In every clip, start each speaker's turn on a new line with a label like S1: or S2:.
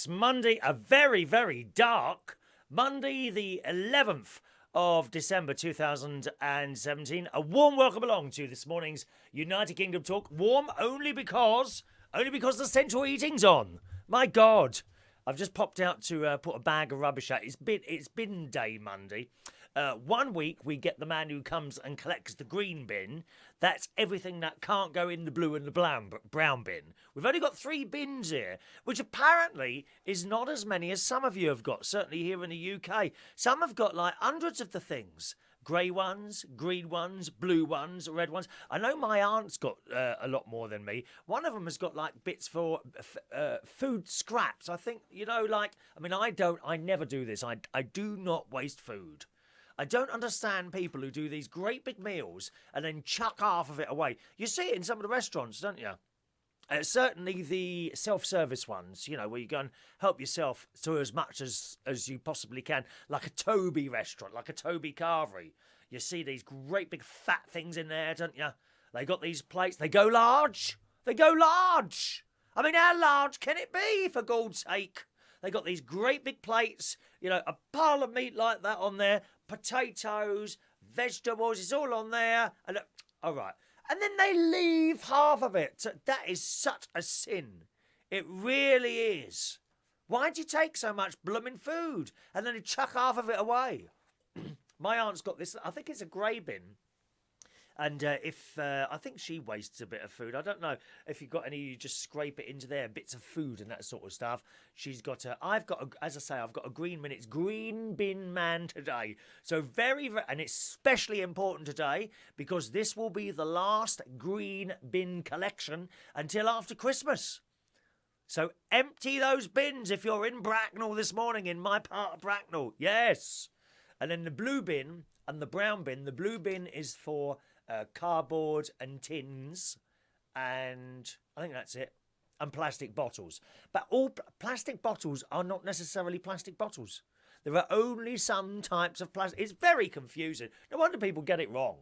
S1: this Monday, a very, very dark Monday, the 11th of December 2017. A warm welcome along to this morning's United Kingdom Talk. Warm only because the central heating's on. My God. I've just popped out to put a bag of rubbish out. It's bin day Monday. 1 week we get the man who comes and collects the green bin. That's everything that can't go in the blue and the brown bin. We've only got 3 bins here, which apparently is not as many as some of you have got, certainly here in the UK. Some have got like hundreds of the things. Grey ones, green ones, blue ones, red ones. I know my aunt's got a lot more than me. One of them has got like bits for food scraps. I think, I never do this. I do not waste food. I don't understand people who do these great big meals and then chuck half of it away. You see it in some of the restaurants, don't you? Certainly the self-service ones, where you go and help yourself to as much as you possibly can, like a Toby restaurant, like a Toby carvery. You see these great big fat things in there, don't you? They got these plates. They go large. They go large. I mean, how large can it be, for God's sake? They got these great big plates, a pile of meat like that on there, potatoes, vegetables, it's all on there. And all right. And then they leave half of it. That is such a sin. It really is. Why'd you take so much blooming food and then you chuck half of it away? My aunt's got this, I think it's a grey bin. And I think she wastes a bit of food. I don't know if you've got any, you just scrape it into there, bits of food and that sort of stuff. I've got a green bin. It's Green Bin Man today. So and it's especially important today because this will be the last green bin collection until after Christmas. So empty those bins if you're in Bracknell this morning, in my part of Bracknell. Yes. And then the blue bin and the brown bin. The blue bin is for cardboard and tins, and I think that's it, and plastic bottles. But all plastic bottles are not necessarily plastic bottles. There are only some types of plastic. It's very confusing. No wonder people get it wrong.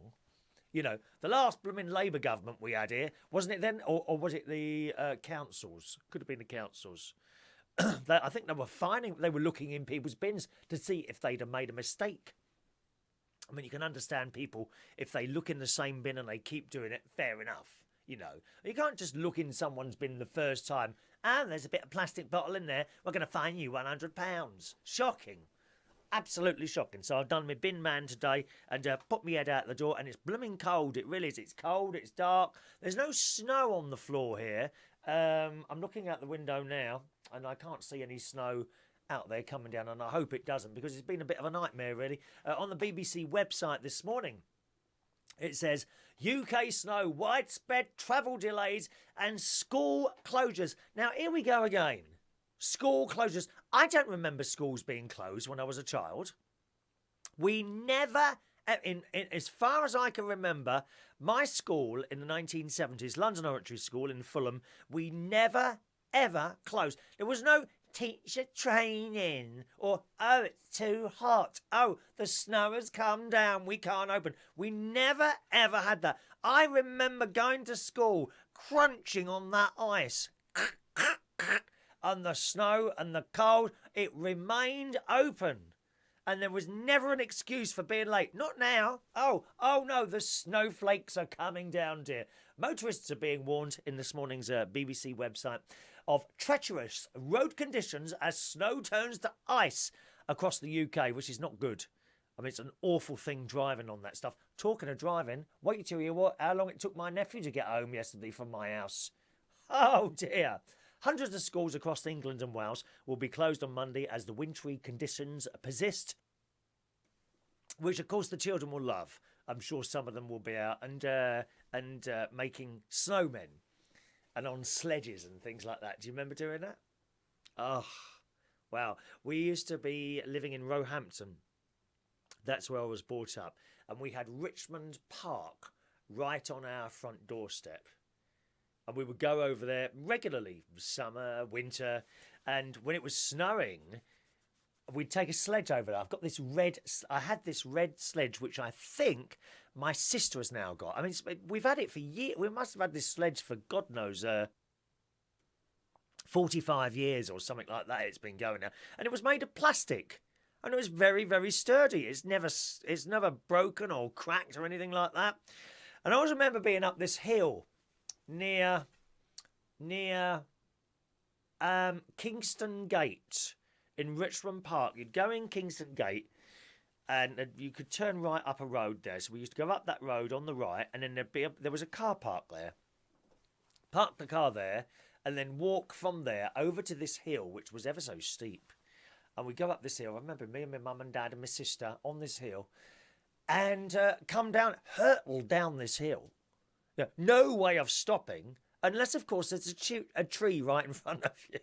S1: The last blooming Labour government we had here, wasn't it then? Or was it the councils? Could have been the councils. I think they were looking in people's bins to see if they'd have made a mistake. I mean, you can understand people, if they look in the same bin and they keep doing it, fair enough, You can't just look in someone's bin the first time, and there's a bit of plastic bottle in there, we're going to fine you £100. Shocking. Absolutely shocking. So I've done my bin man today and put my head out the door, and it's blooming cold. It really is. It's cold, it's dark. There's no snow on the floor here. I'm looking out the window now, and I can't see any snow out there coming down, and I hope it doesn't, because it's been a bit of a nightmare really. On the BBC website this morning it says UK snow, widespread travel delays and school closures. Now here we go again. School closures. I don't remember schools being closed when I was a child. We never, as far as I can remember, my school in the 1970s, London Oratory School in Fulham, we never ever closed. There was no teacher training or, oh, it's too hot, oh, the snow has come down, we can't open. We never ever had that. I remember going to school crunching on that ice and the snow and the cold. It remained open and there was never an excuse for being late. Not now. Oh no, the snowflakes are coming down, dear. Motorists are being warned in this morning's BBC website of treacherous road conditions as snow turns to ice across the UK, which is not good. I mean, it's an awful thing driving on that stuff. Talking of driving, wait till you hear how long it took my nephew to get home yesterday from my house. Oh dear. Hundreds of schools across England and Wales will be closed on Monday as the wintry conditions persist, which of course the children will love. I'm sure some of them will be out and making snowmen and on sledges and things like that. Do you remember doing that? Oh, wow. We used to be living in Roehampton. That's where I was brought up. And we had Richmond Park right on our front doorstep. And we would go over there regularly, summer, winter. And when it was snowing, we'd take a sledge over there. I had this red sledge, which I think my sister has now got. I mean, we've had it for years. We must have had this sledge for God knows, 45 years or something like that it's been going now. And it was made of plastic. And it was very, very sturdy. It's never broken or cracked or anything like that. And I always remember being up this hill near Kingston Gate in Richmond Park. You'd go in Kingston Gate and you could turn right up a road there. So we used to go up that road on the right, and then there was a car park there. Park the car there and then walk from there over to this hill, which was ever so steep. And we go up this hill. I remember me and my mum and dad and my sister on this hill and come down, hurtle down this hill. Yeah, no way of stopping unless, of course, there's a tree right in front of you.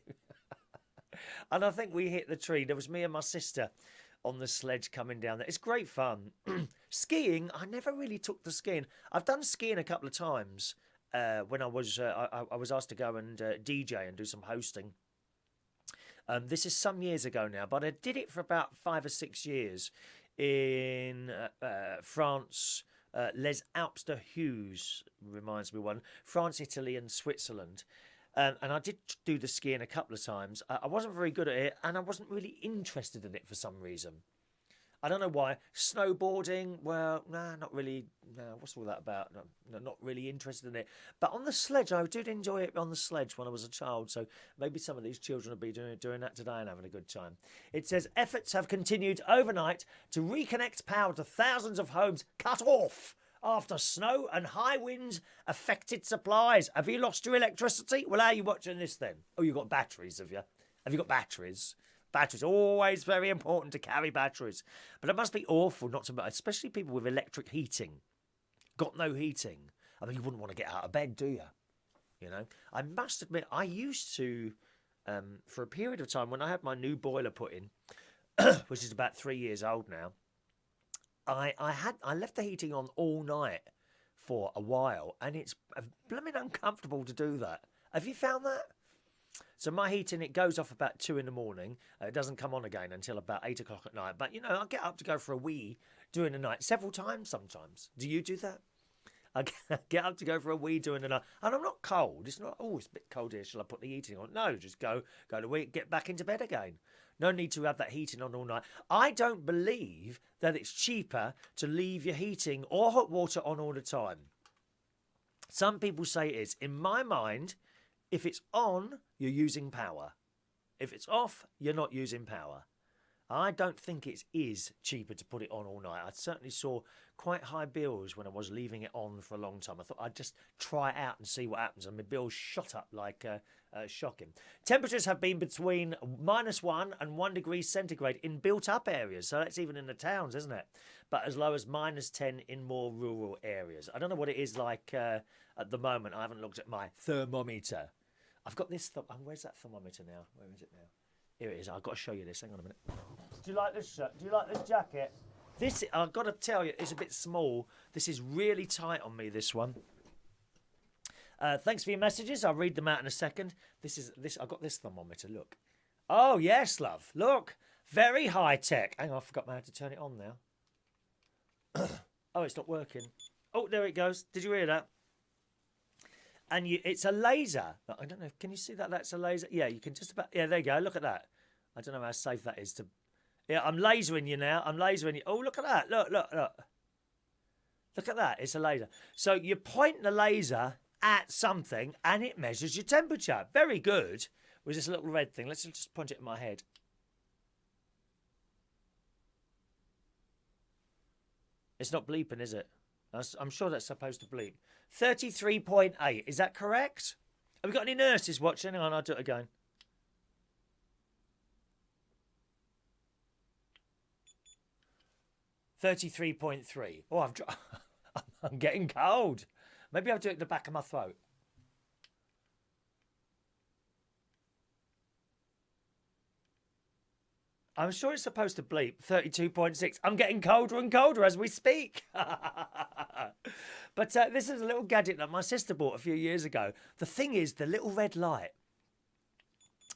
S1: And I think we hit the tree. There was me and my sister on the sledge coming down there. It's great fun. Skiing, I never really took the skiing. I've done skiing a couple of times when I was asked to go and DJ and do some hosting. This is some years ago now, but I did it for about 5 or 6 years in France, Les Alpes de Hughes, reminds me one, France, Italy and Switzerland. And I did do the skiing a couple of times. I wasn't very good at it, and I wasn't really interested in it for some reason. I don't know why. Snowboarding, well, nah, not really. No, what's all that about? No, not really interested in it. But on the sledge, I did enjoy it on the sledge when I was a child. So maybe some of these children will be doing that today and having a good time. It says, efforts have continued overnight to reconnect power to thousands of homes cut off after snow and high winds affected supplies. Have you lost your electricity? Well, how are you watching this then? Oh, you've got batteries, have you? Have you got batteries? Batteries, always very important to carry batteries. But it must be awful not to, especially people with electric heating. Got no heating. I mean, you wouldn't want to get out of bed, do you? You know, I must admit, I used to, for a period of time when I had my new boiler put in, which is about 3 years old now, I left the heating on all night for a while, and it's blooming uncomfortable to do that. Have you found that? So my heating, it goes off about 2 in the morning. It doesn't come on again until about 8 o'clock at night. But, you know, I get up to go for a wee during the night several times sometimes. Do you do that? I get up to go for a wee during the night. And I'm not cold. It's not, oh, it's a bit cold here. Shall I put the heating on? No, just go to wee, get back into bed again. No need to have that heating on all night. I don't believe that it's cheaper to leave your heating or hot water on all the time. Some people say it is. In my mind, if it's on, you're using power. If it's off, you're not using power. I don't think it is cheaper to put it on all night. I certainly saw quite high bills when I was leaving it on for a long time. I thought I'd just try it out and see what happens. And my bills shot up like shocking. Temperatures have been between -1 and 1 degree centigrade in built-up areas. So that's even in the towns, isn't it? But as low as -10 in more rural areas. I don't know what it is like at the moment. I haven't looked at my thermometer. I've got this. Where's that thermometer now? Where is it now? Here it is. I've got to show you this. Hang on a minute. Do you like this shirt? Do you like this jacket? This, I've got to tell you, it's a bit small. This is really tight on me, this one. Thanks for your messages. I'll read them out in a second. I've got this thermometer. Look. Oh, yes, love. Look. Very high tech. Hang on, I forgot how to turn it on now. Oh, it's not working. Oh, there it goes. Did you hear that? And it's a laser. I don't know. Can you see that? That's a laser. Yeah, you can just about. Yeah, there you go. Look at that. I don't know how safe that is to. Yeah, I'm lasering you now. I'm lasering you. Oh, look at that. Look. Look at that. It's a laser. So you point the laser at something and it measures your temperature. Very good. With this little red thing. Let's just point it at my head. It's not bleeping, is it? I'm sure that's supposed to bleep. 33.8. Is that correct? Have we got any nurses watching? Hang on, I'll do it again. $33.3. Oh, I'm getting cold. Maybe I'll do it at the back of my throat. I'm sure it's supposed to bleep. 32.6. I'm getting colder and colder as we speak. But this is a little gadget that my sister bought a few years ago. The thing is, the little red light.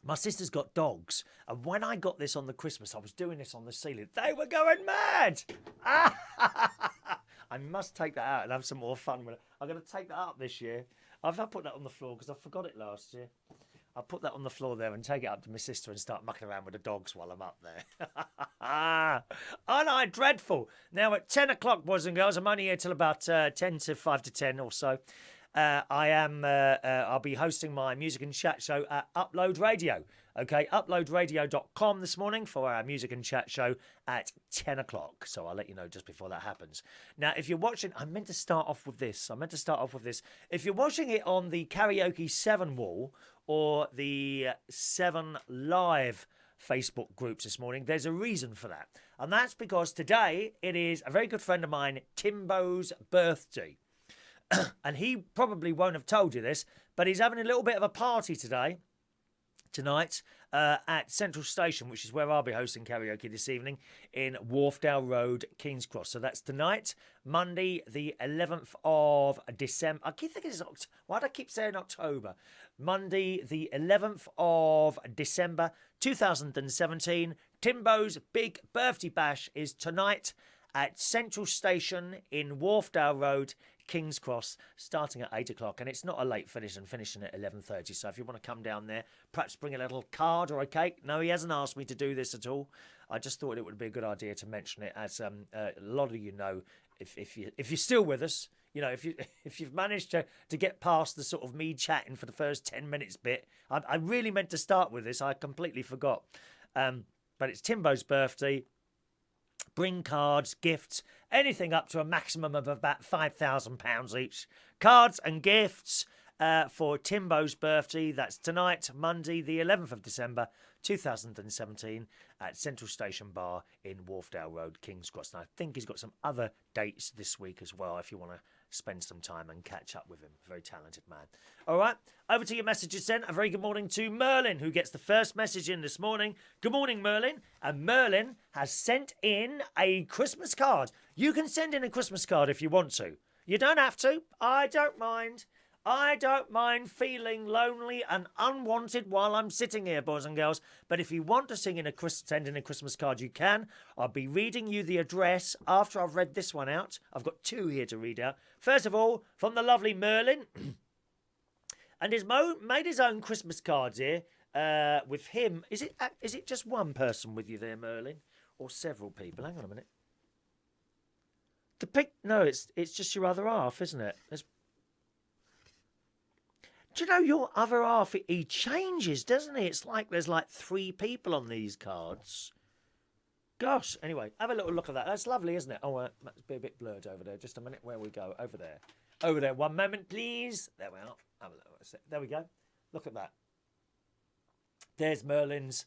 S1: My sister's got dogs. And when I got this on the Christmas, I was doing this on the ceiling. They were going mad. I must take that out and have some more fun with it. I'm going to take that up this year. I've put that on the floor because I forgot it last year. I'll put that on the floor there and take it up to my sister and start mucking around with the dogs while I'm up there. Aren't I dreadful? Now at 10 o'clock, boys and girls, I'm only here till about 10 to 5 to 10 or so. I'll be hosting my music and chat show at Upload Radio. Okay, uploadradio.com this morning for our music and chat show at 10 o'clock. So I'll let you know just before that happens. Now, if you're watching, I meant to start off with this. If you're watching it on the Karaoke 7 wall or the 7 Live Facebook groups this morning, there's a reason for that. And that's because today it is a very good friend of mine, Timbo's birthday. And he probably won't have told you this, but he's having a little bit of a party tonight at Central Station, which is where I'll be hosting karaoke this evening in Wharfdale Road, King's Cross. So that's tonight, Monday, the 11th of December. I keep thinking why do I keep saying October? Monday, the 11th of December, 2017. Timbo's big birthday bash is tonight at Central Station in Wharfdale Road, King's Cross, starting at 8 o'clock, and it's not a late finish and finishing at 11:30. So if you want to come down there, perhaps bring a little card or a cake. No, he hasn't asked me to do this at all. I just thought it would be a good idea to mention it, as a lot of you know, if you're still with us, you know, if you've managed to get past the sort of me chatting for the first 10 minutes bit, I really meant to start with this. I completely forgot. But it's Timbo's birthday. Bring cards, gifts, anything up to a maximum of about £5,000 each. Cards and gifts for Timbo's birthday. That's tonight, Monday, the 11th of December, 2017, at Central Station Bar in Wharfdale Road, King's Cross. And I think he's got some other dates this week as well, if you want to spend some time and catch up with him. Very talented man. All right, over to your messages then. A very good morning to Merlin, who gets the first message in this morning. Good morning, Merlin. And Merlin has sent in a Christmas card. You can send in a Christmas card if you want to. You don't have to. I don't mind. I don't mind feeling lonely and unwanted while I'm sitting here, boys and girls. But if you want to send in a Christmas card, you can. I'll be reading you the address after I've read this one out. I've got two here to read out. First of all, from the lovely Merlin. And he's made his own Christmas cards here with him. Is it just one person with you there, Merlin? Or several people? Hang on a minute. No, it's just your other half, isn't it? Do you know your other half, he changes, doesn't he? It's like there's like 3 people on these cards. Gosh, anyway, have a little look at that. That's lovely, isn't it? Oh, that's a bit blurred over there. Just a minute, where we go? Over there. Over there. One moment, please. There we are. Have a look. There we go. Look at that. There's Merlin's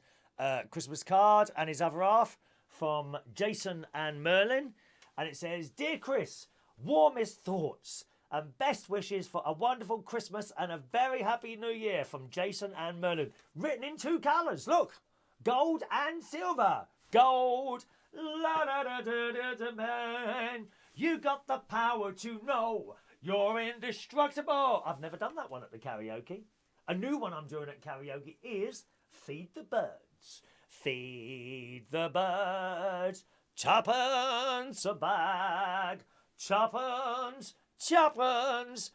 S1: Christmas card and his other half from Jason and Merlin. And it says, Dear Chris, warmest thoughts and best wishes for a wonderful Christmas and a very happy New Year from Jason and Merlin. Written in 2 colours. Look, gold and silver. Gold. La da da da da da man. You got the power to know you're indestructible. I've never done that one at the karaoke. A new one I'm doing at karaoke is Feed the Birds. Feed the birds. 2p a bag. 2p. 2p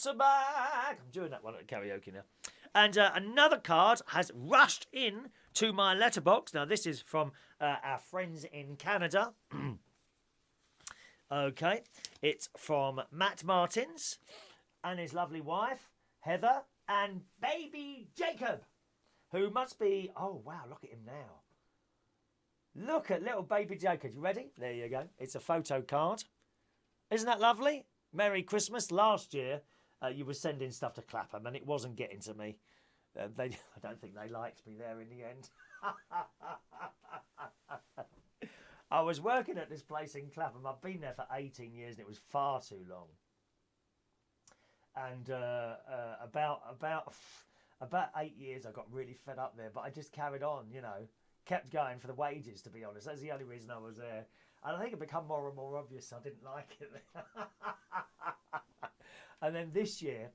S1: a bag. I'm doing that one at karaoke now. And another card has rushed in to my letterbox. Now, this is from our friends in Canada. Okay. It's from Matt Martins and his lovely wife, Heather, and baby Jacob, who must be... Oh, wow, look at him now. Look at little baby Jacob. You ready? There you go. It's a photo card. Isn't that lovely? Merry Christmas. Last year, you were sending stuff to Clapham and it wasn't getting to me. I don't think they liked me there in the end. I was working at this place in Clapham. I've been there for 18 years and it was far too long. And about 8 years I got really fed up there, but I just carried on, you know. Kept going for the wages, to be honest. That's the only reason I was there. And I think it became more and more obvious I didn't like it. And then this year,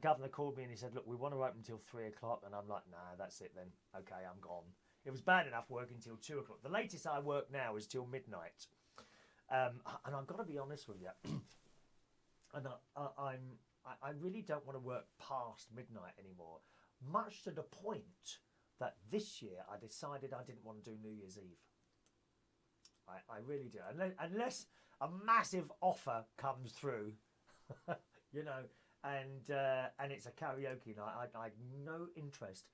S1: Governor called me and he said, look, we want to open until 3 o'clock. And I'm like, nah, that's it then. Okay, I'm gone. It was bad enough working till 2 o'clock. The latest I work now is till midnight. And I've got to be honest with you. And I really don't want to work past midnight anymore. much to the point that this year I decided I didn't want to do New Year's Eve. I really do. Unless a massive offer comes through, you know, and it's a karaoke night. I had no interest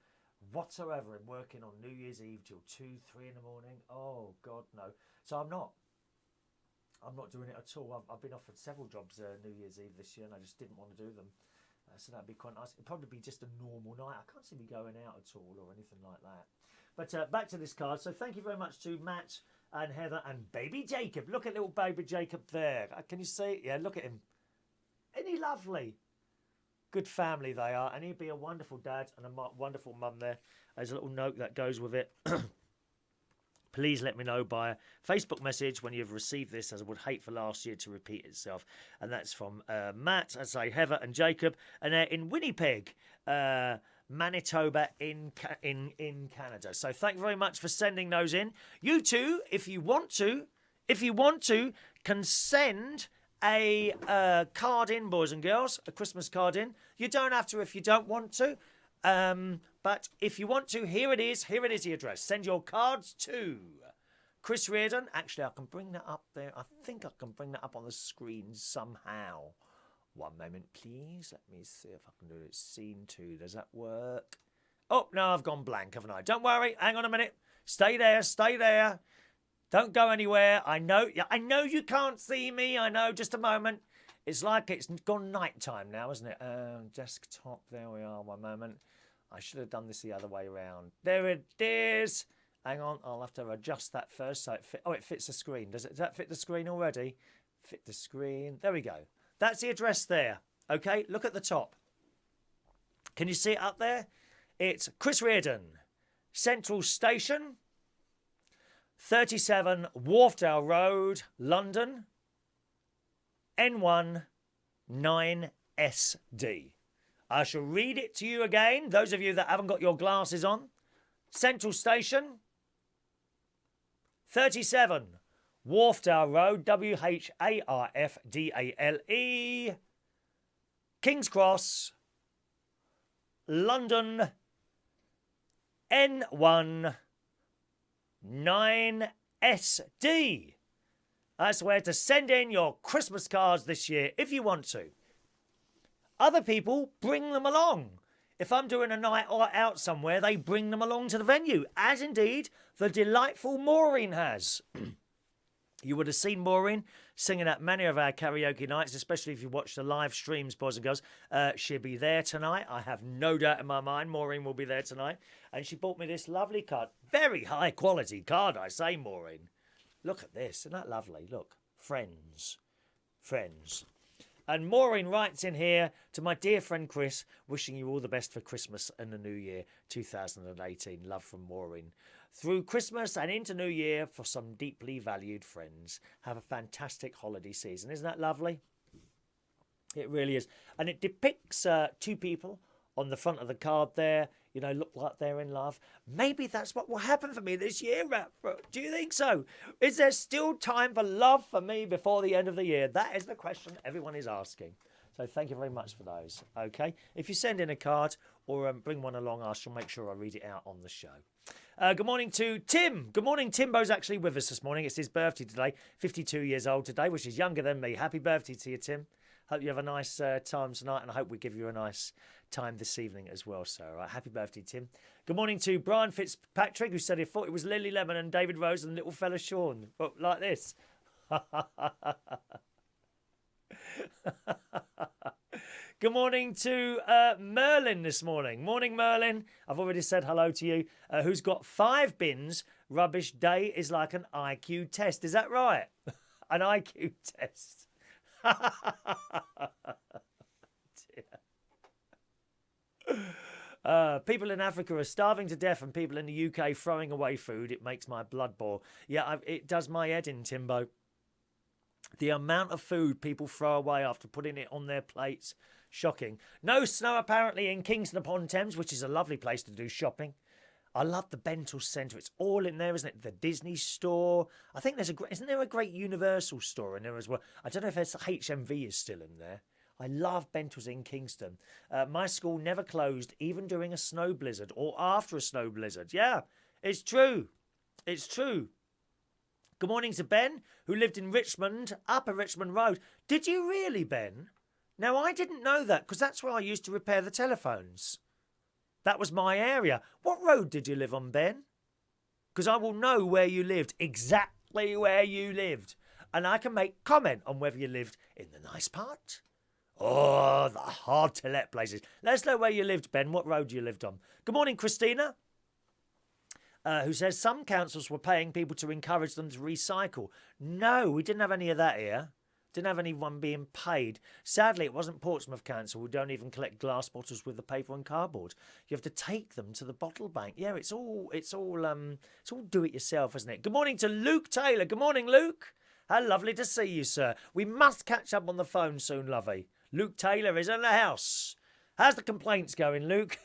S1: whatsoever in working on New Year's Eve till 2, 3 in the morning. Oh God, no. So I'm not doing it at all. I've been offered several jobs New Year's Eve this year, and I just didn't want to do them. So that'd be quite nice. It'd probably be just a normal night. I can't see me going out at all or anything like that. But back to this card. So thank you very much to Matt and Heather and baby Jacob. Look at little baby Jacob there. Can you see it? Yeah, look at him. Isn't he lovely? Good family they are, and he'd be a wonderful dad and a wonderful mum there. There's a little note that goes with it. Please let me know by a Facebook message when you've received this, as I would hate for last year to repeat itself. And that's from Matt, I say Heather and Jacob, and they're in Winnipeg, Manitoba in Canada. So thank you very much for sending those in. You too, if you want to, can send a card in, boys and girls, a Christmas card in. You don't have to if you don't want to. But if you want to, here it is the address. Send your cards to Chris Reardon. Actually, I can bring that up there. I think I can bring that up on the screen somehow. One moment, please. Let me see if I can do it. Scene 2. Does that work? Oh, no, I've gone blank, haven't I? Don't worry. Hang on a minute. Stay there. Don't go anywhere. I know you can't see me. I know. Just a moment. It's like it's gone night time now, isn't it? Desktop. There we are. One moment. I should have done this the other way around. There it is. Hang on. I'll have to adjust that first so it fits the screen. Does that fit the screen already? Fit the screen. There we go. That's the address there. Okay. Look at the top. Can you see it up there? It's Chris Reardon, Central Station, 37 Wharfdale Road, London, N1 9SD. I shall read it to you again, those of you that haven't got your glasses on. Central Station, 37 Wharfdale Road, Wharfdale, King's Cross, London, N1 9SD. That's where to send in your Christmas cards this year if you want to. Other people bring them along. If I'm doing a night out somewhere, they bring them along to the venue, as indeed the delightful Maureen has. You would have seen Maureen singing at many of our karaoke nights, especially if you watch the live streams, boys and girls. She'll be there tonight. I have no doubt in my mind Maureen will be there tonight. And she bought me this lovely card. Very high quality card, I say, Maureen. Look at this. Isn't that lovely? Look. Friends. And Maureen writes in here to my dear friend Chris, wishing you all the best for Christmas and the New Year 2018. Love from Maureen. Through Christmas and into New Year for some deeply valued friends. Have a fantastic holiday season. Isn't that lovely? It really is. And it depicts two people on the front of the card there. You know, look like they're in love. Maybe that's what will happen for me this year, do you think so? Is there still time for love for me before the end of the year? That is the question everyone is asking. So thank you very much for those. Okay. If you send in a card or bring one along, I shall make sure I read it out on the show. Good morning to Tim. Good morning. Timbo's actually with us this morning. It's his birthday today. 52 years old today, which is younger than me. Happy birthday to you, Tim. Hope you have a nice time tonight, and I hope we give you a nice time this evening as well. So, happy birthday, Tim. Good morning to Brian Fitzpatrick, who said he thought it was Lily Lemon and David Rose and little fella Sean. Well, like this. Good morning to Merlin this morning. Morning, Merlin. I've already said hello to you. Who's got 5 bins. Rubbish day is like an IQ test. Is that right? An IQ test. People in Africa are starving to death and people in the UK throwing away food. It makes my blood boil. Yeah, it does my head in, Timbo. The amount of food people throw away after putting it on their plates. Shocking. No snow apparently in Kingston upon Thames, which is a lovely place to do shopping. I love the Bental Centre. It's all in there, isn't it? The Disney store. I think isn't there a great Universal store in there as well? I don't know if HMV is still in there. I love Bentals in Kingston. My school never closed, even during a snow blizzard or after a snow blizzard. Yeah, it's true. It's true. Good morning to Ben, who lived in Richmond, Upper Richmond Road. Did you really, Ben? Now, I didn't know that, because that's where I used to repair the telephones. That was my area. What road did you live on, Ben? Because I will know where you lived, exactly where you lived. And I can make comment on whether you lived in the nice part. Oh, the hard to let places. Let us know where you lived, Ben, what road you lived on. Good morning, Christina, who says some councils were paying people to encourage them to recycle. No, we didn't have any of that here. Didn't have anyone being paid. Sadly, it wasn't Portsmouth Council. We don't even collect glass bottles with the paper and cardboard. You have to take them to the bottle bank. Yeah, it's all do it yourself, isn't it? Good morning to Luke Taylor. Good morning, Luke. How lovely to see you, sir. We must catch up on the phone soon, lovey. Luke Taylor is in the house. How's the complaints going, Luke?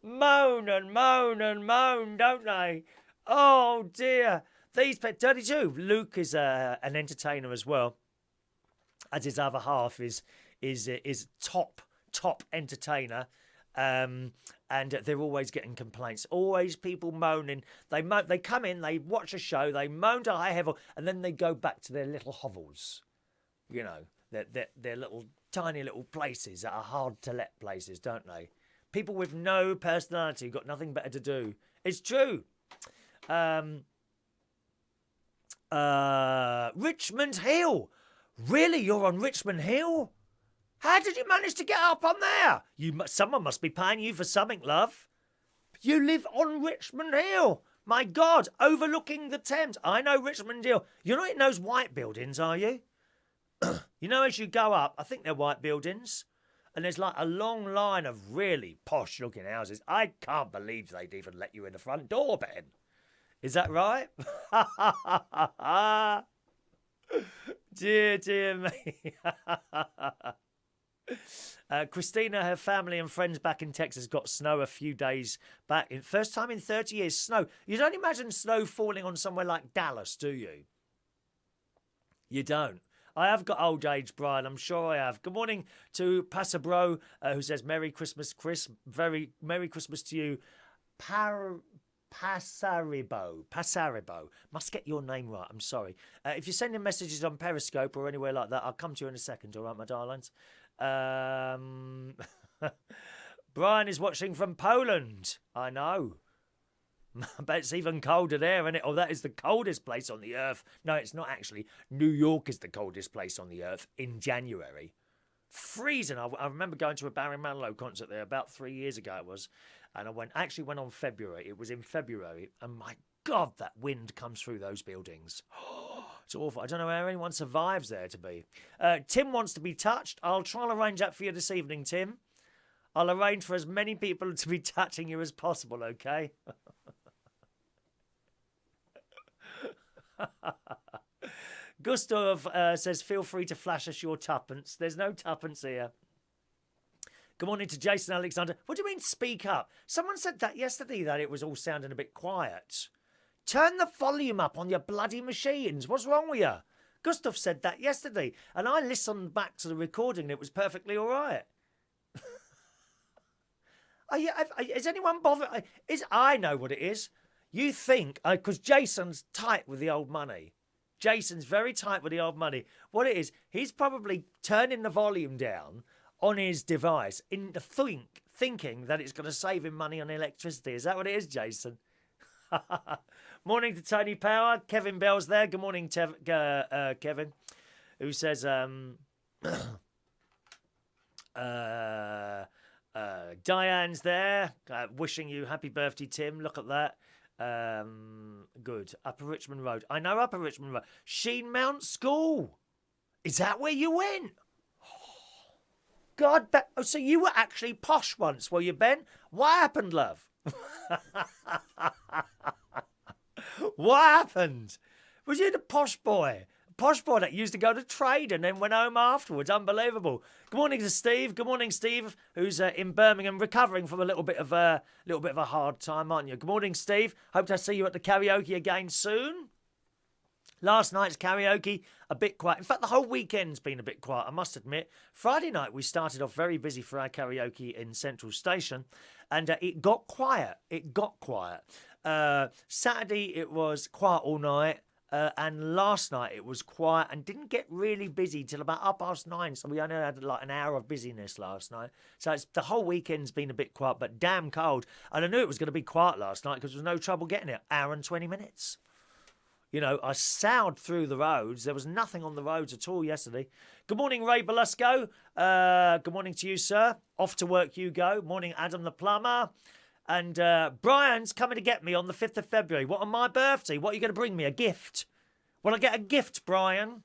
S1: Moan and moan and moan, don't they? Oh, dear. These 32. Luke is an entertainer as well, as his other half is top entertainer. And they're always getting complaints. Always people moaning. They come in, they watch a show, they moan to high heaven, and then they go back to their little hovels. You know, their little tiny little places that are hard to let places, don't they? People with no personality, got nothing better to do. It's true. Richmond Hill. Really, you're on Richmond Hill? How did you manage to get up on there? Someone must be paying you for something, love. You live on Richmond Hill. My God, overlooking the Thames. I know Richmond Hill. You're not in those white buildings, are you? You know, as you go up, I think they're white buildings, and there's like a long line of really posh-looking houses. I can't believe they'd even let you in the front door, Ben. Is that right? Dear me. Christina, her family and friends back in Texas got snow a few days back. First time in 30 years, snow. You don't imagine snow falling on somewhere like Dallas, do you? You don't. I have got old age, Brian. I'm sure I have. Good morning to Passabro, who says, Merry Christmas, Chris. Very Merry Christmas to you. Passaribo. Must get your name right. I'm sorry. If you're sending messages on Periscope or anywhere like that, I'll come to you in a second, all right, my darlings? Brian is watching from Poland. I know. I bet it's even colder there, isn't it? Oh, that is the coldest place on the earth. No, it's not actually. New York is the coldest place on the earth in January. Freezing. I remember going to a Barry Manilow concert there about 3 years ago it was. And I went on February. It was in February. And my God, that wind comes through those buildings. It's awful. I don't know how anyone survives there to be. Tim wants to be touched. I'll try and arrange that for you this evening, Tim. I'll arrange for as many people to be touching you as possible, okay? Gustav says, feel free to flash us your tuppence. There's no tuppence here. Good morning to Jason Alexander. What do you mean, speak up? Someone said that yesterday, that it was all sounding a bit quiet. Turn the volume up on your bloody machines. What's wrong with you? Gustav said that yesterday, and I listened back to the recording and it was perfectly all right. Is anyone bothered? I know what it is. You think, because Jason's tight with the old money. Jason's very tight with the old money. What it is, he's probably turning the volume down on his device in the thinking that it's going to save him money on electricity. Is that what it is, Jason? Morning to Tony Power. Kevin Bell's there. Good morning, Kevin, who says, Diane's there, wishing you happy birthday, Tim. Look at that. Good. Upper Richmond Road. I know Upper Richmond Road. Sheen Mount School. Is that where you went? God, so you were actually posh once, were you, Ben? What happened, love? What happened? Was you the posh boy? Posh boy that used to go to trade and then went home afterwards. Unbelievable. Good morning to Steve. Good morning, Steve, who's in Birmingham, recovering from a little bit of a hard time, aren't you? Good morning, Steve. Hope to see you at the karaoke again soon. Last night's karaoke, a bit quiet. In fact, the whole weekend's been a bit quiet, I must admit. Friday night, we started off very busy for our karaoke in Central Station, and it got quiet. Saturday, it was quiet all night. And last night it was quiet and didn't get really busy till about 9:30. So we only had like an hour of busyness last night. So the whole weekend's been a bit quiet, but damn cold. And I knew it was going to be quiet last night because there was no trouble getting it. Hour and 20 minutes. You know, I sailed through the roads. There was nothing on the roads at all yesterday. Good morning, Ray Belusco. Good morning to you, sir. Off to work you go. Morning, Adam the plumber. And Brian's coming to get me on the 5th of February. What, on my birthday? What are you going to bring me? A gift? Will I get a gift, Brian?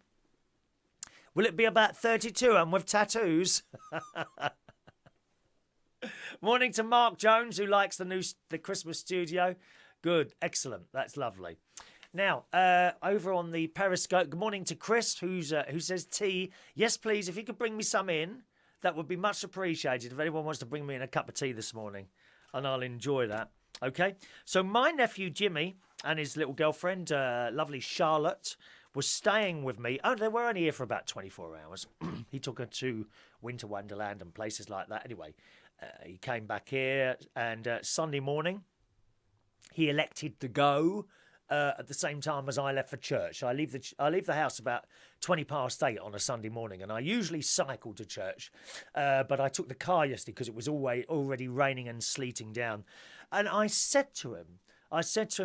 S1: Will it be about 32 and with tattoos? Morning to Mark Jones, who likes the Christmas studio. Good, excellent. That's lovely. Now, over on the Periscope, good morning to Chris, who says tea. Yes, please, if you could bring me some in, that would be much appreciated. If anyone wants to bring me in a cup of tea this morning, and I'll enjoy that. Okay, so my nephew Jimmy and his little girlfriend, lovely Charlotte, was staying with me. Oh, they were only here for about 24 hours. He took her to Winter Wonderland and places like that. Anyway, he came back here, and Sunday morning, he elected to go at the same time as I left for church. I leave the house about 8:20 on a Sunday morning, and I usually cycle to church, but I took the car yesterday because it was already raining and sleeting down. And I said to him,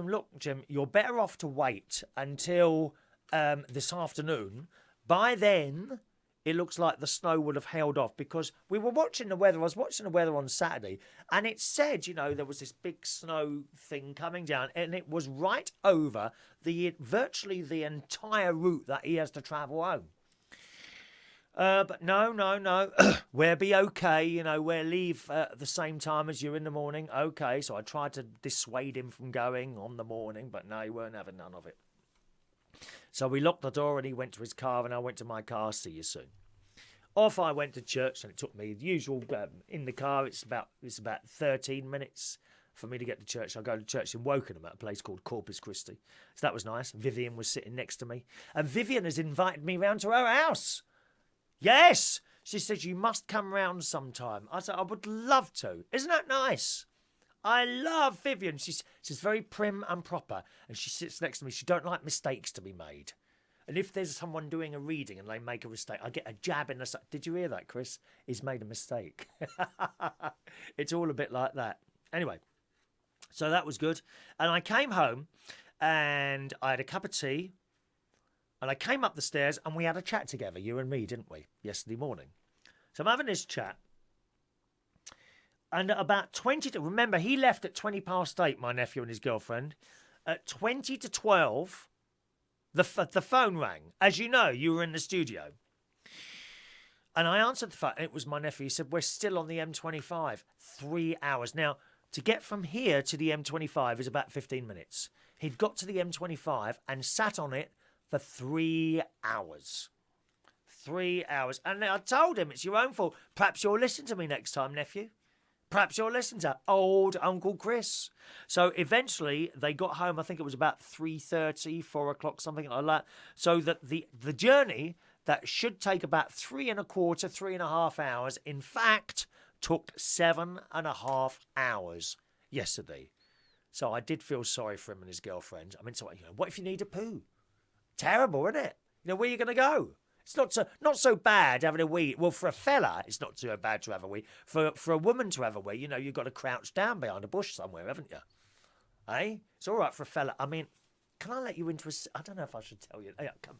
S1: look, Jim, you're better off to wait until this afternoon. By then, it looks like the snow would have held off, because we were watching the weather. I was watching the weather on Saturday, and it said, you know, there was this big snow thing coming down, and it was right over virtually the entire route that he has to travel home. But no. We'll be okay, you know, we'll leave at the same time as you in the morning. Okay, so I tried to dissuade him from going on the morning, but no, he weren't having none of it. So we locked the door and he went to his car and I went to my car. See you soon. Off I went to church, and it took me the usual in the car. It's about 13 minutes for me to get to church. I go to church in Wokingham at a place called Corpus Christi. So that was nice. Vivian was sitting next to me, and Vivian has invited me round to her house. Yes, she says you must come round sometime. I said I would love to. Isn't that nice? I love Vivian. She's very prim and proper, and she sits next to me. She don't like mistakes to be made. And if there's someone doing a reading and they make a mistake, I get a jab in the side. Did you hear that, Chris? He's made a mistake. It's all a bit like that. Anyway, so that was good. And I came home and I had a cup of tea, and I came up the stairs and we had a chat together, you and me, didn't we, yesterday morning? So I'm having this chat. And at about 20 to... Remember, he left at 8:20, my nephew and his girlfriend. At 20 to 12, the phone rang. As you know, you were in the studio. And I answered the phone. It was my nephew. He said, we're still on the M25. 3 hours. Now, to get from here to the M25 is about 15 minutes. He'd got to the M25 and sat on it for 3 hours. 3 hours. And I told him, it's your own fault. Perhaps you'll listen to me next time, nephew. Perhaps you'll listen to old Uncle Chris. So eventually they got home. I think it was about 3:30, 4 o'clock, something like that. So that the journey that should take about 3.25 hours, in fact, took 7.5 hours yesterday. So I did feel sorry for him and his girlfriend. I mean, so, you know, what if you need a poo? Terrible, isn't it? You know, where are you going to go? It's not so bad having a wee. Well, for a fella, it's not too bad to have a wee. For a woman to have a wee, you know, you've got to crouch down behind a bush somewhere, haven't you? Eh? It's all right for a fella. I mean, can I let you into a... I don't know if I should tell you. Yeah, come.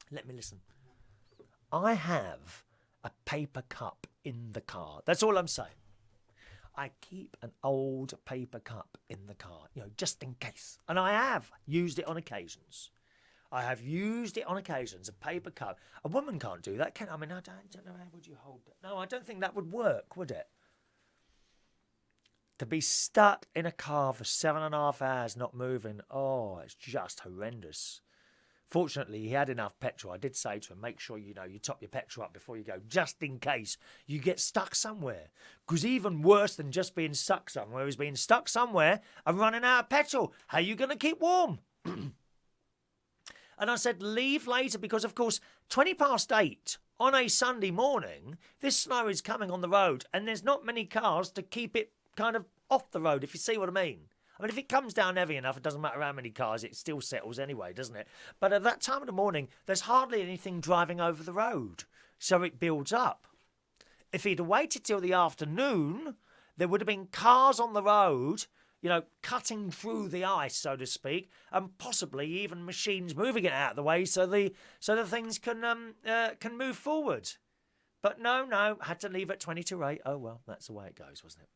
S1: Let me listen. I have a paper cup in the car. That's all I'm saying. I keep an old paper cup in the car, you know, just in case. And I have used it on occasions. I have used it on occasions, a paper cup. A woman can't do that, can I? I mean, I don't know, how would you hold it? No, I don't think that would work, would it? To be stuck in a car for 7.5 hours not moving, oh, it's just horrendous. Fortunately, he had enough petrol. I did say to him, make sure, you know, you top your petrol up before you go, just in case you get stuck somewhere. Because even worse than just being stuck somewhere is being stuck somewhere and running out of petrol. How are you going to keep warm? And I said, leave later because, of course, 8:20 on a Sunday morning, this snow is coming on the road and there's not many cars to keep it kind of off the road, if you see what I mean. I mean, if it comes down heavy enough, it doesn't matter how many cars, it still settles anyway, doesn't it? But at that time of the morning, there's hardly anything driving over the road, so it builds up. If he'd have waited till the afternoon, there would have been cars on the road, you know, cutting through the ice, so to speak, and possibly even machines moving it out of the way so the things can move forward. But no, had to leave at 8:20. Oh well, that's the way it goes, wasn't it?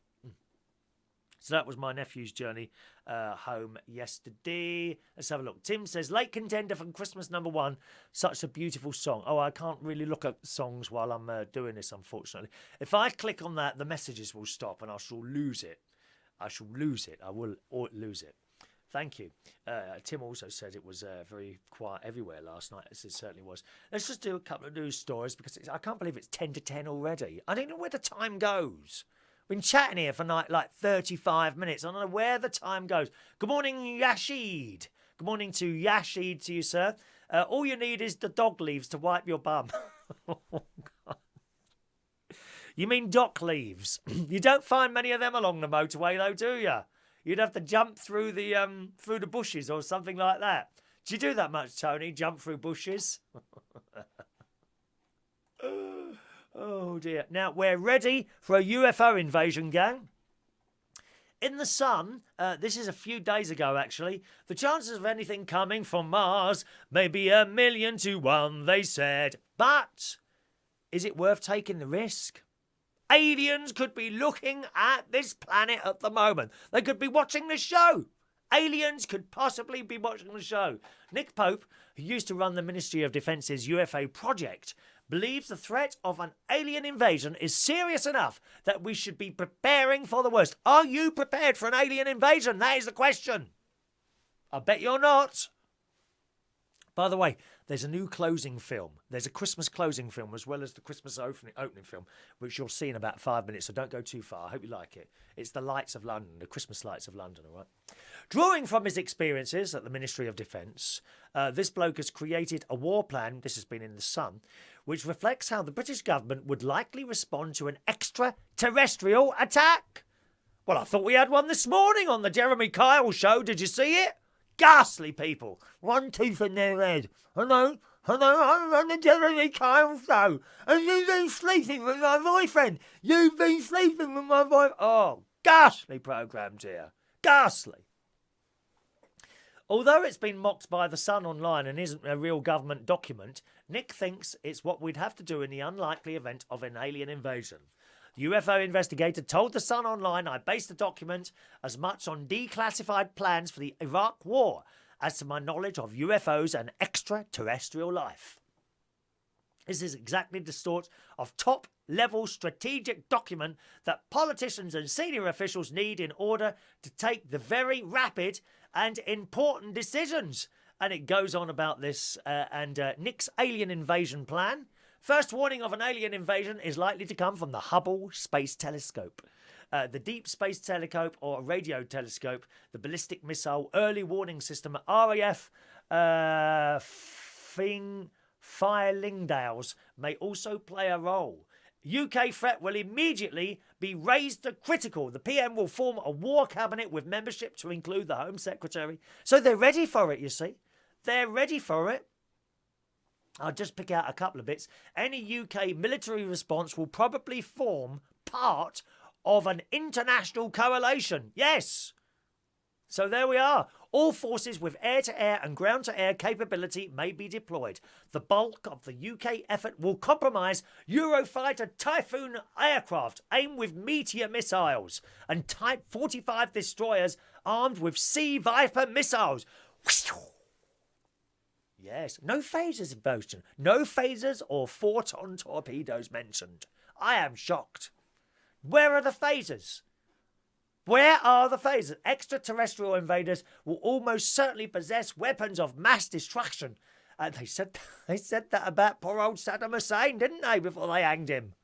S1: So that was my nephew's journey home yesterday. Let's have a look. Tim says, late contender from Christmas #1. Such a beautiful song. Oh, I can't really look at songs while I'm doing this, unfortunately. If I click on that, the messages will stop and I shall lose it. I will lose it. Thank you. Tim also said it was very quiet everywhere last night, as it certainly was. Let's just do a couple of news stories because I can't believe it's 10 to 10 already. I don't know where the time goes. Been chatting here for like 35 minutes. I don't know where the time goes. Good morning, Yashid. Good morning to Yashid to you, sir. All you need is the dog leaves to wipe your bum. Oh, God. You mean dock leaves? You don't find many of them along the motorway, though, do you? You'd have to jump through the bushes or something like that. Do you do that much, Tony? Jump through bushes? Oh, dear. Now, we're ready for a UFO invasion, gang. In The Sun, this is a few days ago, actually, the chances of anything coming from Mars may be 1,000,000 to 1, they said. But is it worth taking the risk? Aliens could be looking at this planet at the moment. They could be watching the show. Aliens could possibly be watching the show. Nick Pope, who used to run the Ministry of Defence's UFO project, believes the threat of an alien invasion is serious enough that we should be preparing for the worst. Are you prepared for an alien invasion? That is the question. I bet you're not. By the way, there's a new closing film. There's a Christmas closing film as well as the Christmas opening film, which you'll see in about 5 minutes, so don't go too far. I hope you like it. It's the Lights of London, the Christmas Lights of London, all right? Drawing from his experiences at the Ministry of Defence, this bloke has created a war plan, this has been in The Sun, which reflects how the British government would likely respond to an extraterrestrial attack. Well, I thought we had one this morning on the Jeremy Kyle show. Did you see it? Ghastly people. One tooth in their head. Hello, I'm on the Jeremy Kyle show. And you've been sleeping with my boyfriend. You've been sleeping with my boyfriend. Oh, ghastly programmes here. Ghastly. Although it's been mocked by The Sun online and isn't a real government document, Nick thinks it's what we'd have to do in the unlikely event of an alien invasion. The UFO investigator told The Sun online, I based the document as much on declassified plans for the Iraq War as to my knowledge of UFOs and extraterrestrial life. This is exactly the sort of top-level strategic document that politicians and senior officials need in order to take the very rapid and important decisions. And it goes on about this and Nick's alien invasion plan. First warning of an alien invasion is likely to come from the Hubble Space Telescope. The Deep Space Telescope or Radio Telescope, the Ballistic Missile Early Warning System, RAF Fylingdales may also play a role. UK threat will immediately be raised to critical. The PM will form a war cabinet with membership to include the Home Secretary. So they're ready for it, you see. They're ready for it. I'll just pick out a couple of bits. Any UK military response will probably form part of an international coalition. Yes. So there we are. All forces with air-to-air and ground-to-air capability may be deployed. The bulk of the UK effort will comprise Eurofighter Typhoon aircraft aimed with Meteor missiles and Type 45 destroyers armed with Sea Viper missiles. Yes, no phasers in motion. No phasers or photon torpedoes mentioned. I am shocked. Where are the phasers? Where are the phasers? Extraterrestrial invaders will almost certainly possess weapons of mass destruction. They said that about poor old Saddam Hussein, didn't they, before they hanged him?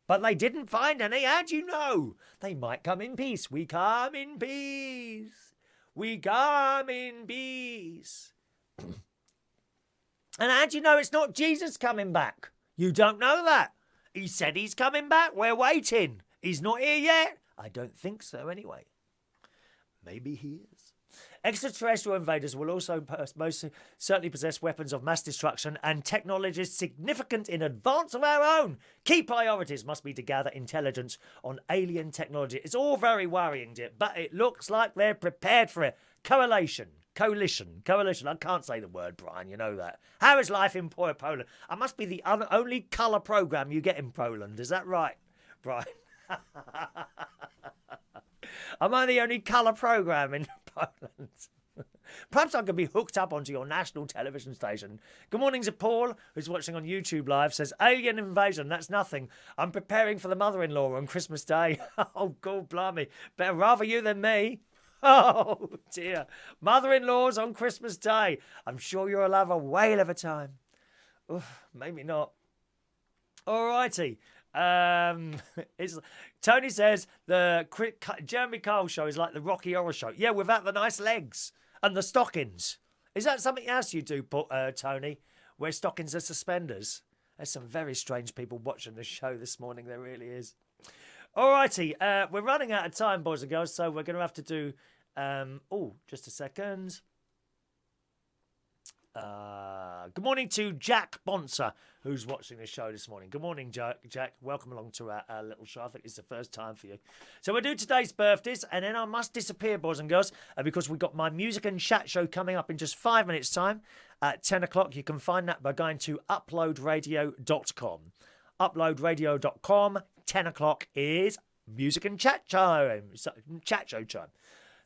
S1: But they didn't find any. How do you know? They might come in peace. We come in peace. We come in peace. And how do you know it's not Jesus coming back? You don't know that. He said he's coming back. We're waiting. He's not here yet. I don't think so anyway. Maybe he is. Extraterrestrial invaders will also most certainly possess weapons of mass destruction and technologies significant in advance of our own. Key priorities must be to gather intelligence on alien technology. It's all very worrying, dear, but it looks like they're prepared for it. Coalition. I can't say the word, Brian, you know that. How is life in poor Poland? I must be the only colour programme you get in Poland. Is that right, Brian? Am I the only colour programme in Poland? Perhaps I could be hooked up onto your national television station. Good morning to Paul, who's watching on YouTube Live, says, alien invasion, that's nothing. I'm preparing for the mother-in-law on Christmas Day. Oh, God blimey. Better rather you than me. Oh, dear. Mother-in-law's on Christmas Day. I'm sure you'll have a whale of a time. Oof, maybe not. All righty. Tony says the Jeremy Kyle show is like the Rocky Horror Show. Yeah, without the nice legs and the stockings. Is that something else you do, Tony? Wear stockings and suspenders? There's some very strange people watching the show this morning. There really is. All righty. We're running out of time, boys and girls, so we're going to have to do... just a second. Good morning to Jack Bonser, who's watching the show this morning. Good morning, Jack. Welcome along to our little show. I think it's the first time for you. So we'll do today's birthdays, and then I must disappear, boys and girls, because we've got my music and chat show coming up in just 5 minutes' time at 10 o'clock. You can find that by going to uploadradio.com. Uploadradio.com. 10 o'clock is music and chat time. Chat show time.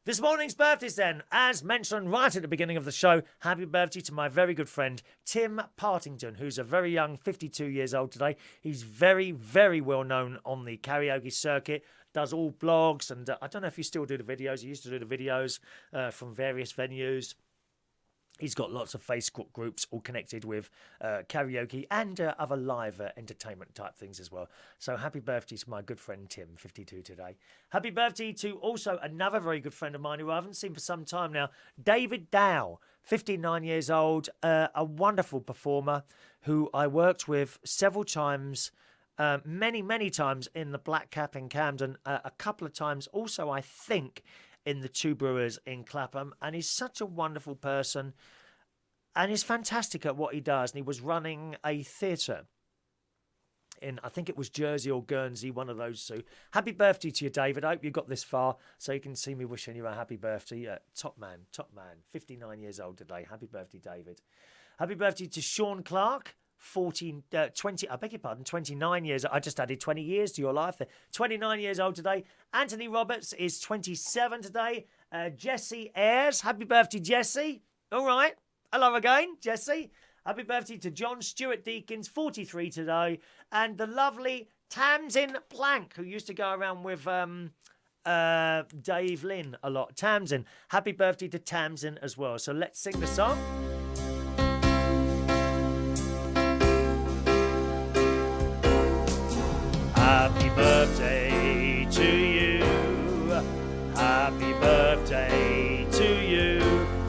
S1: This morning's birthdays then, as mentioned right at the beginning of the show, happy birthday to my very good friend Tim Partington, who's a very young 52 years old today. He's very, very well known on the karaoke circuit, does all blogs, and I don't know if you still do the videos. He used to do the videos from various venues. He's got lots of Facebook groups all connected with karaoke and other live entertainment type things as well. So happy birthday to my good friend Tim, 52 today. Happy birthday to also another very good friend of mine who I haven't seen for some time now, David Dow, 59 years old, a wonderful performer who I worked with several times, many times in the Black Cap in Camden, a couple of times also, I think, in the Two Brewers in Clapham, and he's such a wonderful person and he's fantastic at what he does. And he was running a theatre in, I think it was Jersey or Guernsey, one of those two. Happy birthday to you, David. I hope you got this far so you can see me wishing you a happy birthday. Top man, 59 years old today. Happy birthday, David. Happy birthday to Sean Clark. 29 years. I just added 20 years to your life there. 29 years old today. Anthony Roberts is 27 today. Jessie Ayres. Happy birthday, Jessie. All right. Hello again, Jessie. Happy birthday to John Stewart Deakins, 43 today. And the lovely Tamzin Plank, who used to go around with Dave Lynn a lot. Tamzin. Happy birthday to Tamzin as well. So let's sing the song. Happy birthday to you. Happy birthday to you.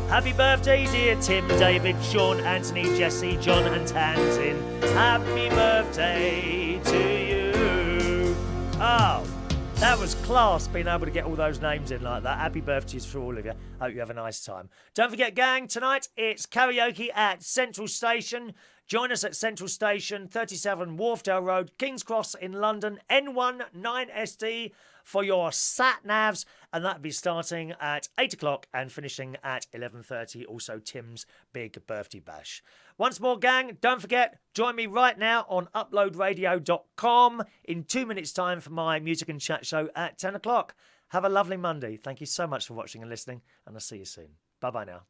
S1: Happy birthday, dear Tim, David, Sean, Anthony, Jessie, John and Tamzin. Happy birthday to you. Oh, that was class, being able to get all those names in like that. Happy birthdays for all of you. Hope you have a nice time. Don't forget, gang, tonight it's karaoke at Central Station. Join us at Central Station, 37 Wharfdale Road, King's Cross in London, N1 9SD for your sat-navs. And that'll be starting at 8 o'clock and finishing at 11:30. Also, Tim's big birthday bash. Once more, gang, don't forget, join me right now on uploadradio.com in 2 minutes' time for my music and chat show at 10 o'clock. Have a lovely Monday. Thank you so much for watching and listening, and I'll see you soon. Bye-bye now.